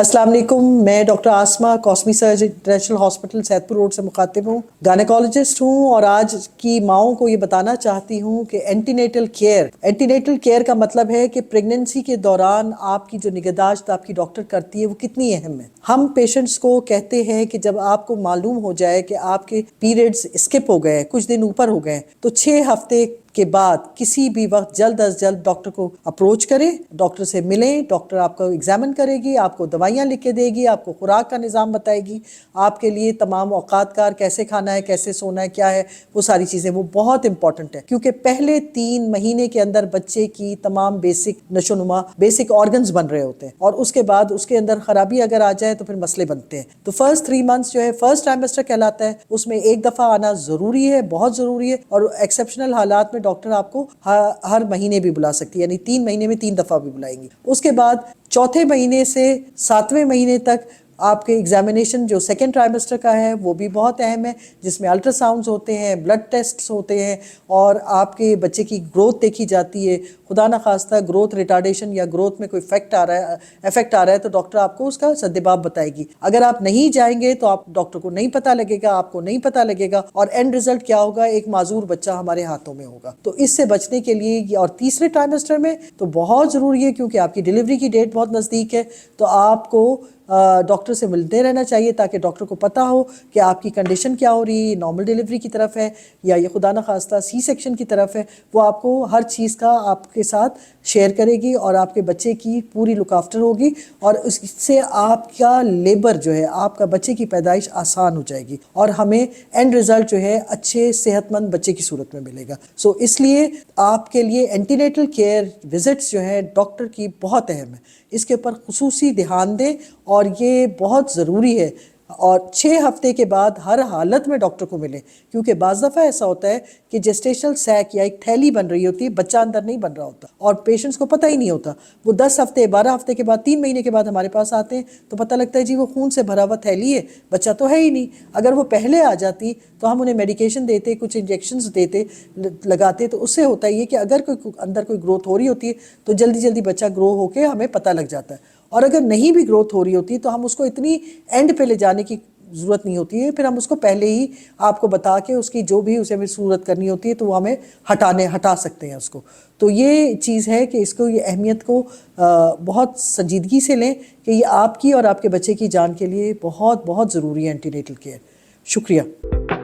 अस्सलाम वालेकुम, मैं doctor Asma Kazmi surge international hospital Saidpur road से मुखातिब हूँ। गायनेकोलॉजिस्ट हूँ और आज की माओं को ये बताना चाहती हूँ कि एंटीनेटल केयर का मतलब है कि प्रेगनेंसी के दौरान आपकी जो निगहदाश्त आपकी डॉक्टर करती है वो कितनी अहम है। हम पेशेंट्स को कहते हैं कि जब आपको मालूम हो जाए कि आपके पीरियड्स स्किप हो गए, कुछ दिन ऊपर हो गए, तो 6 हफ्ते के बाद किसी भी वक्त जल्द अज जल्द डॉक्टर को अप्रोच करें, डॉक्टर से मिलें। डॉक्टर आपको एग्जामिन करेगी, आपको दवाइयाँ लिख के देगी, आपको खुराक का निज़ाम बताएगी, आपके लिए तमाम औकातकार कैसे खाना है, कैसे सोना है, क्या है, वो सारी चीज़ें वो बहुत इंपॉर्टेंट है। क्योंकि पहले 3 महीने के अंदर बच्चे की तमाम बेसिक नशोनुमा, बेसिक ऑर्गन्स बन रहे होते हैं और उसके बाद उसके अंदर खराबी अगर आ जाए तो फिर मसले बनते हैं। तो फर्स्ट 3 मंथ्स जो है फर्स्ट ट्राइमेस्टर कहलाता है, उसमें एक दफ़ा आना ज़रूरी है, बहुत ज़रूरी है। और एक्सेप्शनल हालात में डॉक्टर आपको हर महीने भी बुला सकती है, यानी 3 महीने में 3 दफ़ा भी बुलाएंगी। उसके बाद चौथे महीने से 7वें महीने तक आपके एग्जामिनेशन जो सेकेंड ट्राइमेस्टर का है वो भी बहुत अहम है, जिसमें अल्ट्रासाउंड्स होते हैं, ब्लड टेस्ट्स होते हैं और आपके बच्चे की ग्रोथ देखी जाती है। खुदा न खास्ता ग्रोथ रिटार्डेशन या ग्रोथ में कोई इफेक्ट आ रहा है तो डॉक्टर आपको उसका सद्देबाब बताएगी। अगर आप नहीं जाएंगे तो आप डॉक्टर को नहीं पता लगेगा, आपको नहीं पता लगेगा और एंड रिजल्ट क्या होगा, एक माजूर बच्चा हमारे हाथों में होगा। तो इससे बचने के लिए और तीसरे ट्राइमेस्टर में तो बहुत ज़रूरी है, क्योंकि आपकी डिलीवरी की डेट बहुत नज़दीक है, तो आपको डॉक्टर से मिलते रहना चाहिए ताकि डॉक्टर को पता हो कि आपकी कंडीशन क्या हो रही है, नॉर्मल डिलीवरी की तरफ है या ये खुदा न खास्ता सी सेक्शन की तरफ है। वो आपको हर चीज़ का आपके साथ शेयर करेगी और आपके बच्चे की पूरी लुक आफ्टर होगी और उससे आपका लेबर जो है, आपका बच्चे की पैदाइश आसान हो जाएगी और हमें एंड रिज़ल्ट जो है अच्छे सेहतमंद बच्चे की सूरत में मिलेगा। सो इसलिए आपके लिए एंटीनेटल केयर विजिट्स जो है डॉक्टर की बहुत अहम है, इसके ऊपर खुसूसी ध्यान दें और ये बहुत ज़रूरी है। और 6 हफ्ते के बाद हर हालत में डॉक्टर को मिलें, क्योंकि बाज़ दफ़ा ऐसा होता है कि जेस्टेशनल सैक या एक थैली बन रही होती है, बच्चा अंदर नहीं बन रहा होता और पेशेंट्स को पता ही नहीं होता। वो 10 हफ्ते 12 हफ्ते के बाद 3 महीने के बाद हमारे पास आते हैं तो पता लगता है जी वो खून से भरा हुआ थैली है, बच्चा तो है ही नहीं। अगर वो पहले आ जाती तो हम उन्हें मेडिकेशन देते, कुछ इंजेक्शंस देते, लगाते, तो उससे होता ही है कि अगर कोई अंदर कोई ग्रोथ हो रही होती है तो जल्दी जल्दी बच्चा ग्रो होकर हमें पता लग जाता है। और अगर नहीं भी ग्रोथ हो रही होती तो हम उसको इतनी एंड पे ले जाने की ज़रूरत नहीं होती है, फिर हम उसको पहले ही आपको बता के उसकी जो भी उसे हमें सूरत करनी होती है तो वो हमें हटा सकते हैं उसको। तो ये चीज़ है कि इसको, ये अहमियत को बहुत संजीदगी से लें कि ये आपकी और आपके बच्चे की जान के लिए बहुत बहुत ज़रूरी है एंटीनेटल केयर। शुक्रिया।